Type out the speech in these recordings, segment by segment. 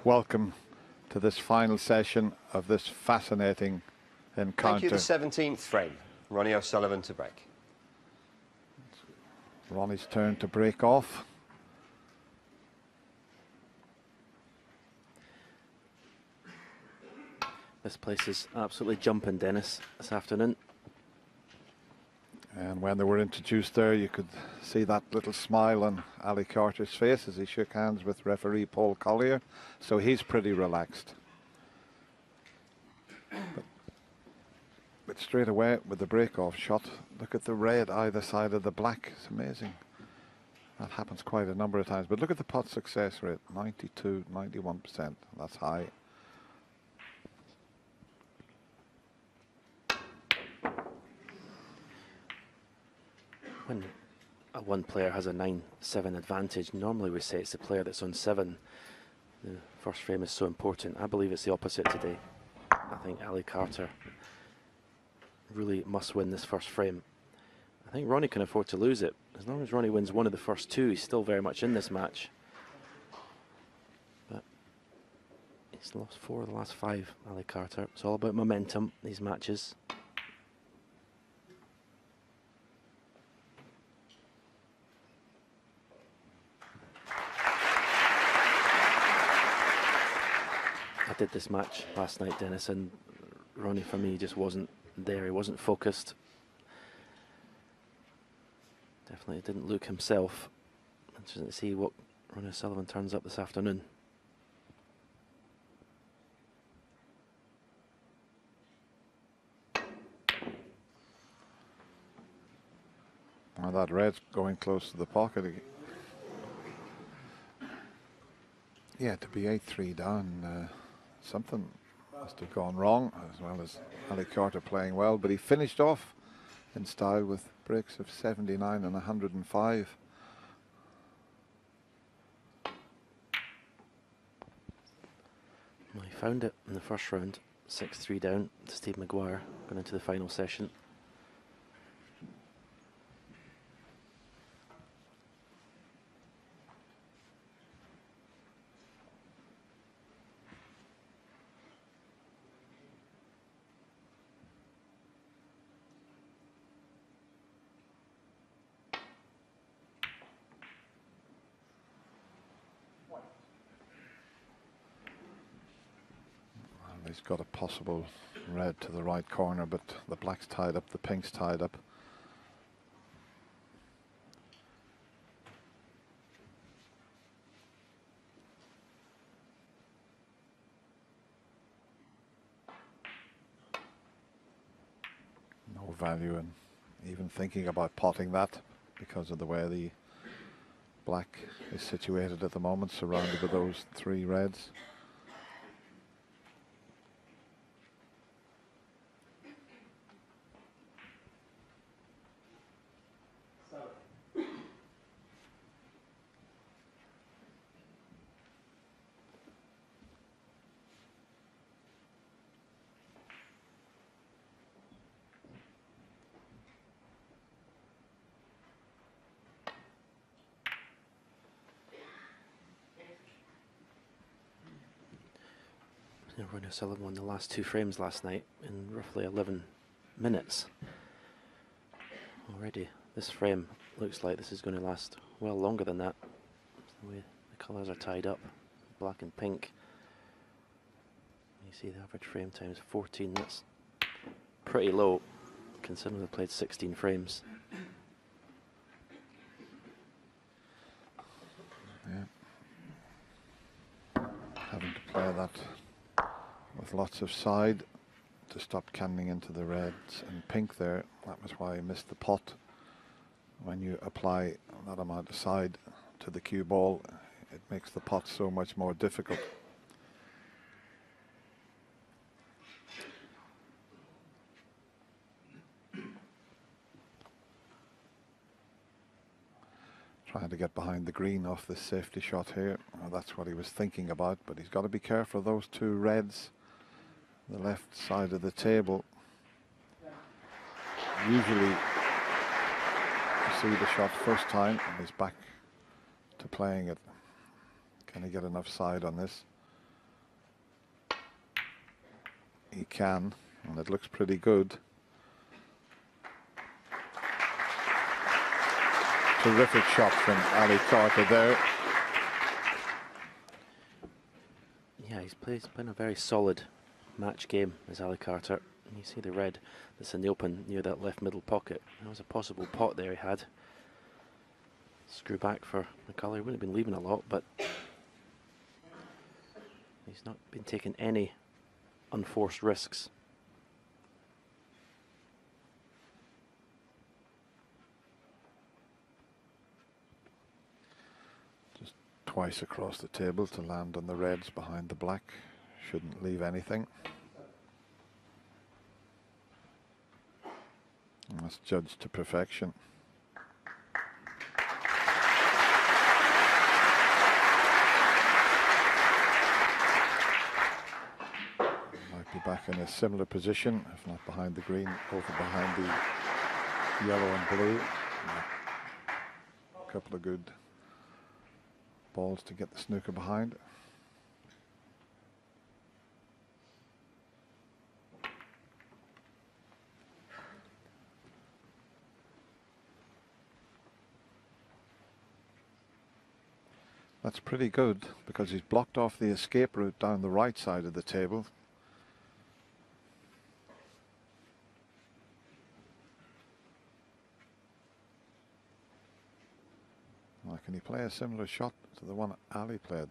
welcome to this final session of this fascinating encounter. Thank you. The 17th frame. Ronnie O'Sullivan to break. Ronnie's turn to break off. This place is absolutely jumping, Dennis, this afternoon. And when they were introduced there, you could see that little smile on Ali Carter's face as he shook hands with referee Paul Collier. So he's pretty relaxed. But straight away with the break-off shot, look at the red either side of the black. It's amazing. That happens quite a number of times. But look at the pot success rate, 92, 91%. That's high. When one player has a 9-7 advantage, normally we say it's the player that's on 7. The first frame is so important. I believe it's the opposite today. I think Ali Carter really must win this first frame. I think Ronnie can afford to lose it. As long as Ronnie wins one of the first 2, he's still very much in this match. But he's lost 4 of the last 5, Ali Carter. It's all about momentum, these matches. I did this match last night, Dennis, and Ronnie, for me, just wasn't there. He wasn't focused. Definitely didn't look himself. Interesting to see what Ronnie O'Sullivan turns up this afternoon. Well, that red's going close to the pocket. Yeah, to be 8-3 down, something must have gone wrong, as well as Ali Carter playing well, but he finished off in style with breaks of 79 and 105. Well, he found it in the first round, 6-3 down to Steve Maguire, going into the final session. He's got a possible red to the right corner, but the black's tied up, the pink's tied up. No value in even thinking about potting that because of the way the black is situated at the moment, surrounded by those 3 reds. Ronnie O'Sullivan won the last 2 frames last night in roughly 11 minutes. Already, this frame looks like this is going to last well longer than that. The way the colours are tied up, black and pink. You see the average frame time is 14. That's pretty low, considering they played 16 frames. Yeah. Having to play that with lots of side to stop canning into the reds and pink there. That was why I missed the pot. When you apply that amount of side to the cue ball, it makes the pot so much more difficult. Trying to get behind the green off this safety shot here. Well, that's what he was thinking about, but he's got to be careful of those 2 reds. The left side of the table. Usually you see the shot first time and he's back to playing it. Can he get enough side on this? he can, and it looks pretty good. Terrific shot from Ali Carter there. Yeah, he's playing a very solid match game as Ali Carter. And you see the red that's in the open near that left middle pocket. There was a possible pot there he had. Screw back for McCullers. He wouldn't have been leaving a lot, but he's not been taking any unforced risks. Just twice across the table to land on the reds behind the black. Shouldn't leave anything. And that's judged to perfection. Might be back in a similar position, if not behind the green, over behind the yellow and blue. A couple of good balls to get the snooker behind. That's pretty good because he's blocked off the escape route down the right side of the table. Now, can he play a similar shot to the one Ali played?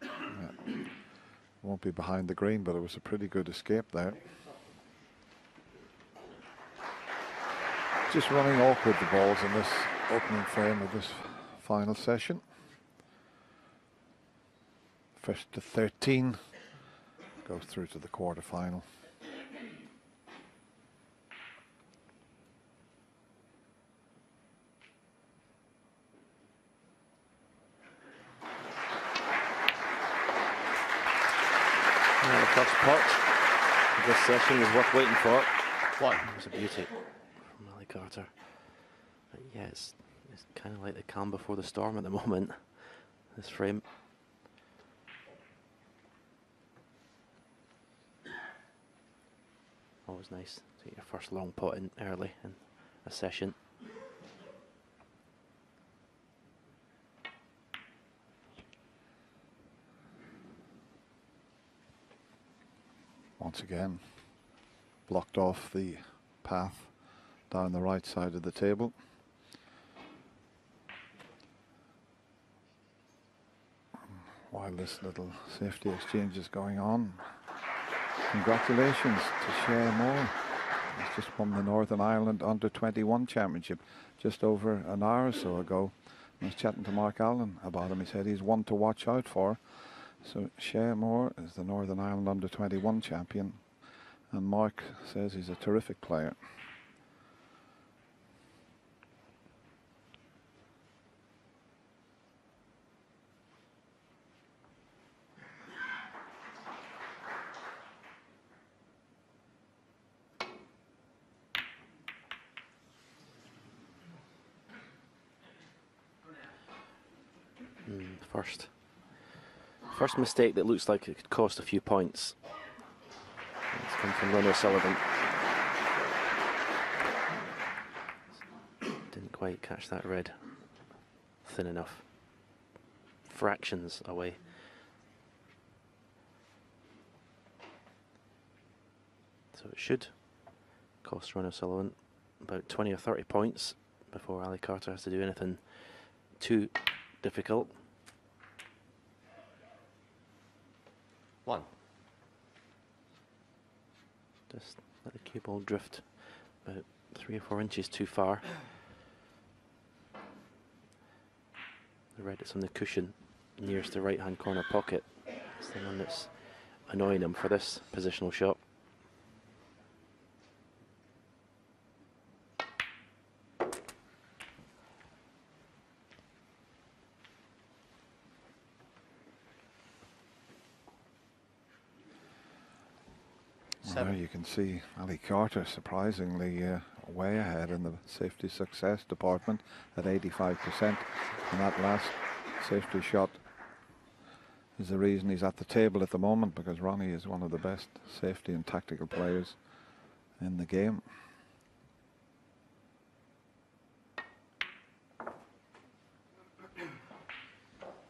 Yeah. Won't be behind the green, but it was a pretty good escape there. Just running awkward, the balls in this opening frame of this final session. First to 13 goes through to the quarterfinal. The first pot of this session is worth waiting for. One. It was a beauty from Ali Carter. But yeah, it's kind of like the calm before the storm at the moment, this frame. Always nice to get your first long pot in early in a session. Once again, blocked off the path down the right side of the table. While this little safety exchange is going on, congratulations to Shea Moore. He's just won the Northern Ireland Under-21 Championship just over an hour or so ago. I was chatting to Mark Allen about him. He said he's one to watch out for. So Shea Moore is the Northern Ireland Under-21 champion, and Mark says he's a terrific player. First mistake that looks like it could cost a few points. It's come from Ronnie O'Sullivan. Didn't quite catch that red thin enough. Fractions away. So it should cost Ronnie O'Sullivan about 20 or 30 points before Ali Carter has to do anything too difficult. One. Just let the cue ball drift about 3 or 4 inches too far. The red that's on the cushion nearest the right hand corner pocket. It's the one that's annoying him for this positional shot. There you can see Ali Carter surprisingly way ahead in the safety success department at 85%. And that last safety shot is the reason he's at the table at the moment, because Ronnie is one of the best safety and tactical players in the game.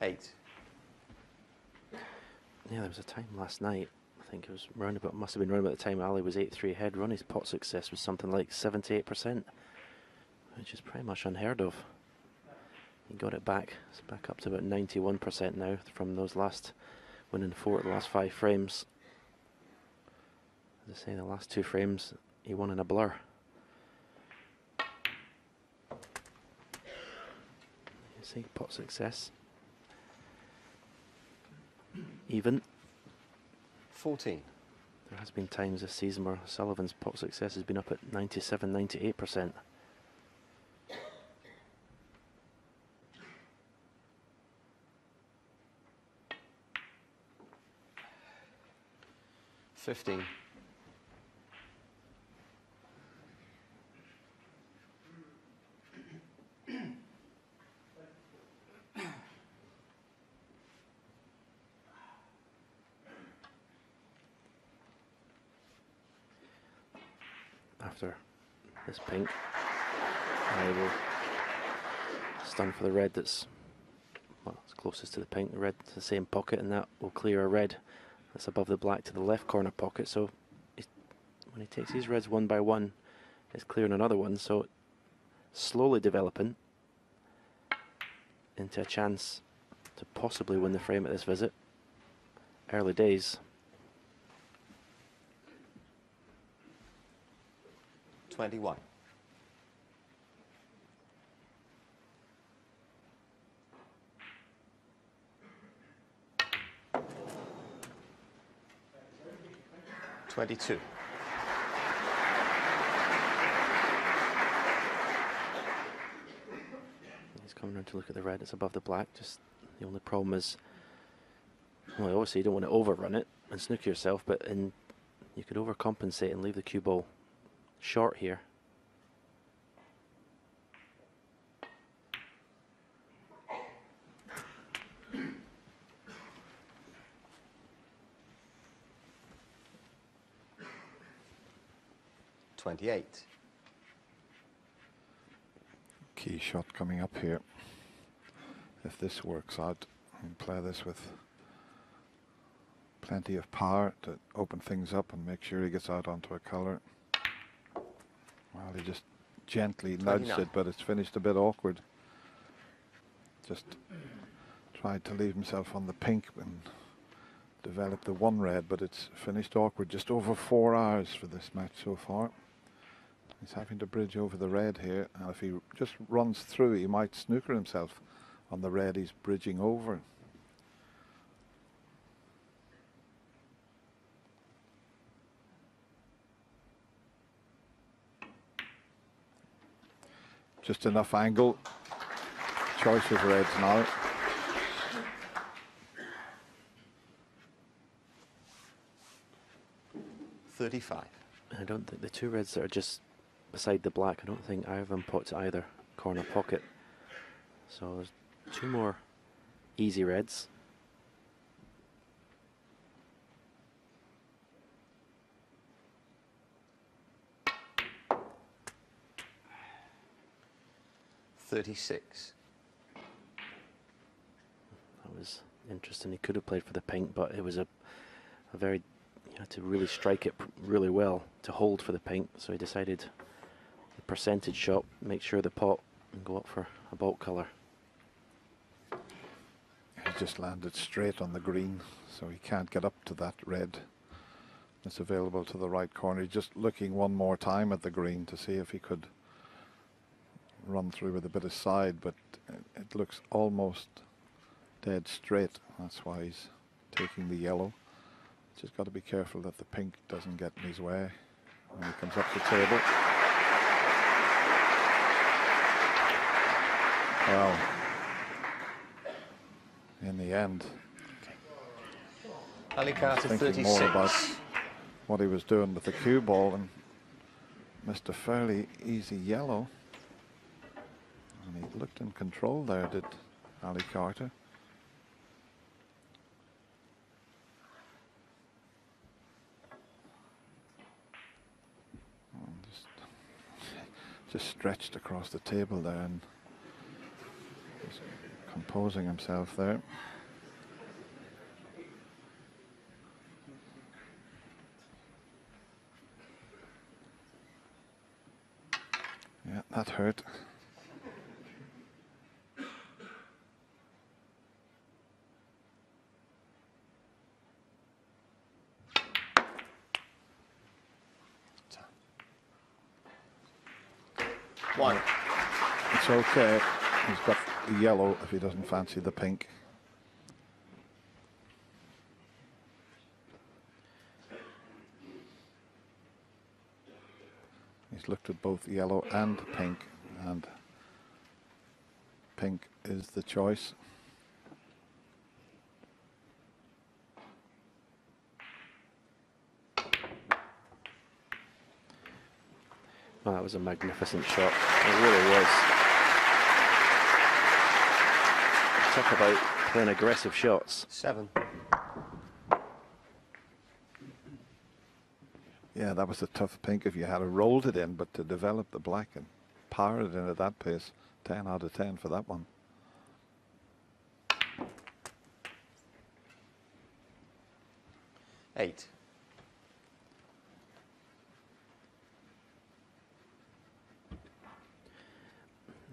Eight. Yeah, there was a time last night, I think it was round about, must have been round about the time Ali was 8-3 ahead. Ronnie's pot success was something like 78%, which is pretty much unheard of. He got it back. It's back up to about 91% now from those last winning four, the last 5 frames. As I say, the last 2 frames he won in a blur. You see, pot success. Even. 14. There has been times this season where Sullivan's pot success has been up at 97, 98%. $15. After this pink, I will stun for the red that's, well, it's closest to the pink. The red to the same pocket, and that will clear a red that's above the black to the left corner pocket. So when he takes these reds one by one, it's clearing another one. So slowly developing into a chance to possibly win the frame at this visit. Early days. 21. $22. He's coming around to look at the red. It's above the black. Just the only problem is, well, obviously you don't want to overrun it and snooker yourself, but you could overcompensate and leave the cue ball short here. $28. Key shot coming up here. If this works out, and play this with plenty of power to open things up and make sure he gets out onto a color. Well, he just gently nudged it, but it's finished a bit awkward. Just tried to leave himself on the pink and develop the one red, but it's finished awkward. Just over 4 hours for this match so far. He's having to bridge over the red here, and if he just runs through, he might snooker himself on the red he's bridging over. Just enough angle. Choice of reds now. $35. I don't think the 2 reds that are just beside the black, I don't think either of them pot to either corner pocket. So there's 2 more easy reds. $36. That was interesting. He could have played for the pink, but it was a very, you had to really strike it really well to hold for the pink. So he decided the percentage shot, make sure the pot, and go up for a bulk color. He just landed straight on the green, so he can't get up to that red that's available to the right corner. He's just looking one more time at the green to see if he could run through with a bit of side, but it looks almost dead straight. That's why he's taking the yellow. Just got to be careful that the pink doesn't get in his way when he comes up the table. Well, in the end, Ali I Carter, was thinking 36. more about what he was doing with the cue ball and missed a fairly easy yellow. And he looked in control there, did Ali Carter. just stretched across the table there and just composing himself there. Yeah, that hurt. One. It's okay. He's got the yellow if he doesn't fancy the pink. He's looked at both yellow and pink, and pink is the choice. Well, that was a magnificent shot. It really was. Talk about playing aggressive shots. 7. Yeah, that was a tough pink if you had rolled it in, but to develop the black and power it in at that pace, 10 out of 10 for that one. Eight.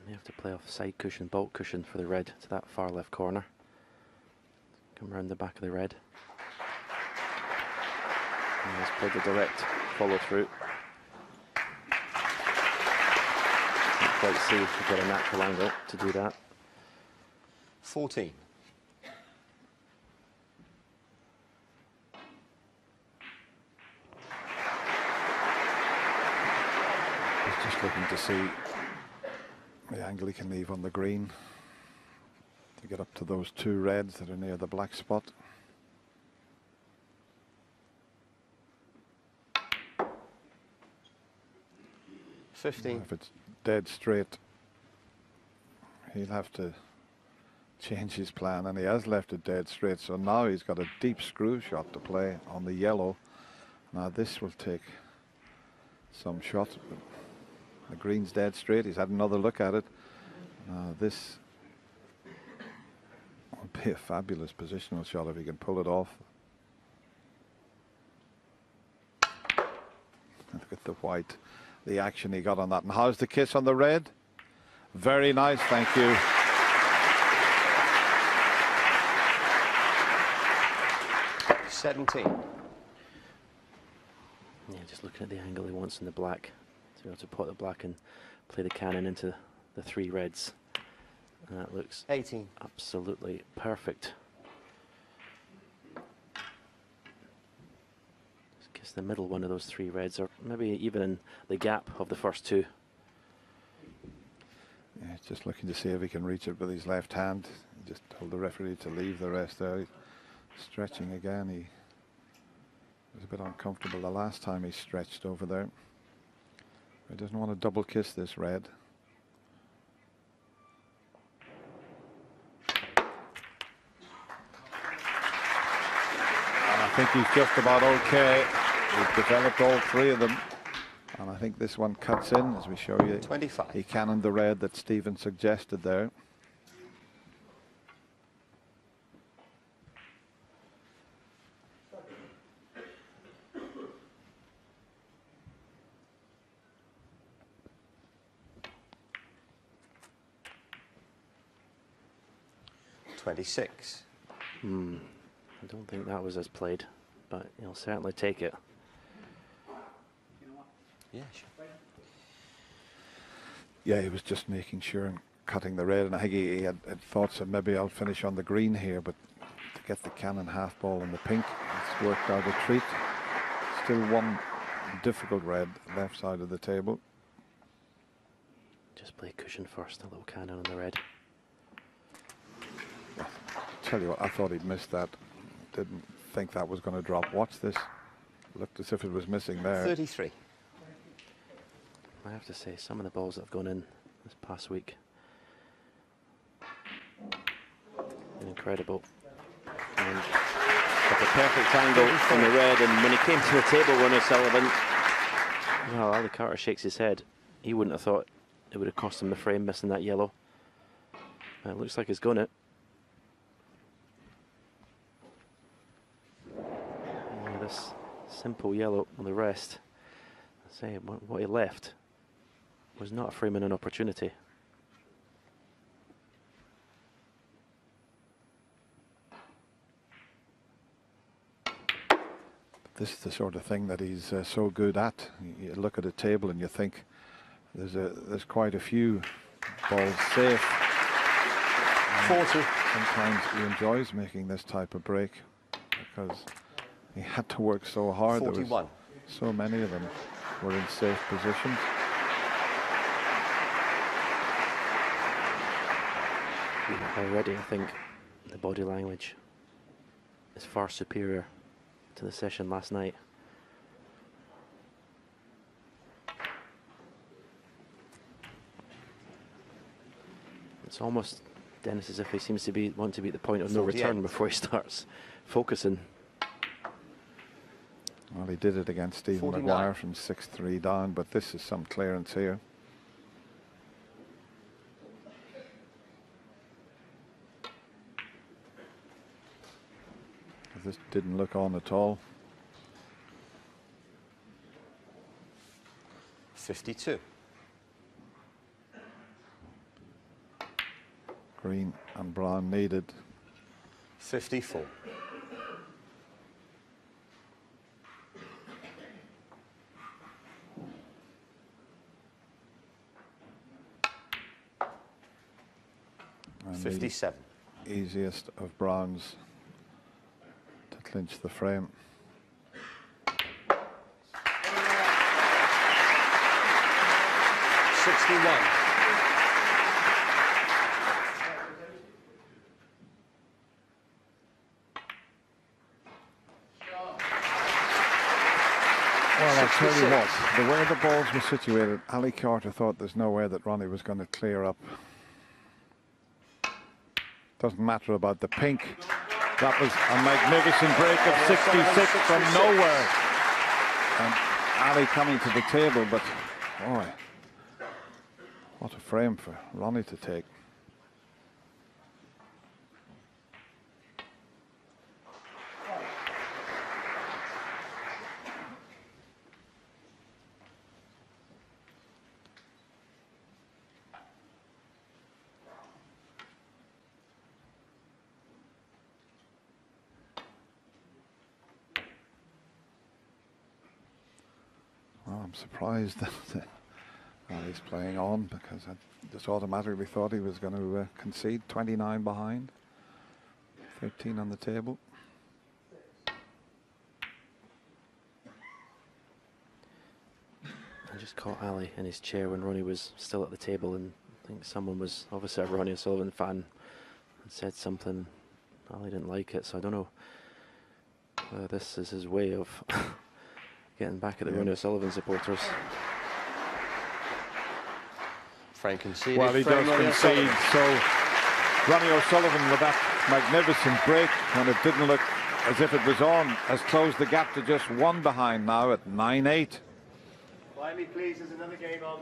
You have to play off side cushion, bulk cushion for the red to that far left corner. Come round the back of the red. And let's play the direct follow through. Can't quite see if you get a natural angle to do that. 14. He's just looking to see the angle he can leave on the green to get up to those two reds that are near the black spot. If it's dead straight, he'll have to change his plan, and he has left it dead straight, so now he's got a deep screw shot to play on the yellow. Now this will take some shots. The green's dead straight. He's had another look at it. This will be a fabulous positional shot if he can pull it off. Look at the white, the action he got on that. And how's the kiss on the red? Very nice, thank you. $17. Yeah, just looking at the angle he wants in the black. To be able to put the black and play the cannon into the three reds. And that looks 18. absolutely perfect. Just kiss the middle one of those three reds, or maybe even in the gap of the first two. Yeah, just looking to see if he can reach it with his left hand. He just told the referee to leave the rest there. He's stretching again. He was a bit uncomfortable the last time he stretched over there. He doesn't want to double kiss this red. And I think he's just about okay. He's developed all three of them. And I think this one cuts in, as we show you. 25. He cannoned the red that Stephen suggested there. I don't think that was as played, but he'll certainly take it. Yeah, sure. Yeah, he was just making sure and cutting the red, and I think he had thoughts that maybe I'll finish on the green here, but to get the cannon half ball in the pink, it's worked out a treat. Still one difficult red left side of the table. Just play cushion first, a little cannon on the red. Tell you what, I thought he'd missed that. Didn't think that was going to drop. Watch this. Looked as if it was missing there. 33. I have to say, some of the balls that have gone in this past week, incredible. And got the perfect angle on the red, and when he came to the table, Ronnie O'Sullivan, well, Ali Carter shakes his head. He wouldn't have thought it would have cost him the frame, missing that yellow. It looks like he's gone it. Yeah, this simple yellow on the rest. I say what he left was not a frame and an opportunity. This is the sort of thing that he's so good at. You look at a table and you think there's quite a few balls safe. 40. Sometimes he enjoys making this type of break because he had to work so hard. 41. There was so many of them were in safe positions. Already, I think the body language is far superior to the session last night. It's almost, Dennis, as if he seems to want to be at the point of no return before he starts focusing. Well, he did it against Stephen 49. Maguire from 6-3 down, but this is some clearance here. This didn't look on at all. 52. Green and brown needed. 54. And 57. the easiest of browns to clinch the frame. Well, I'll tell you what, the way the balls were situated, Ali Carter thought there's no way that Ronnie was going to clear up. Doesn't matter about the pink. That was a magnificent break of 66 from nowhere. And Ali coming to the table, but boy, what a frame for Ronnie to take. Well, I'm surprised that he's playing on, because I just automatically thought he was going to concede. 29 behind, 13 on the table. I just caught Ali in his chair when Ronnie was still at the table, and I think someone was obviously a Ronnie O'Sullivan fan and said something. Ali didn't like it, so I don't know whether this is his way of getting back at the Ronnie O'Sullivan supporters. Frank conceded. Well, he does concede, so Ronnie O'Sullivan with that magnificent break, and it didn't look as if it was on, has closed the gap to just one behind now at 9-8. Quietly, please, there's another game on.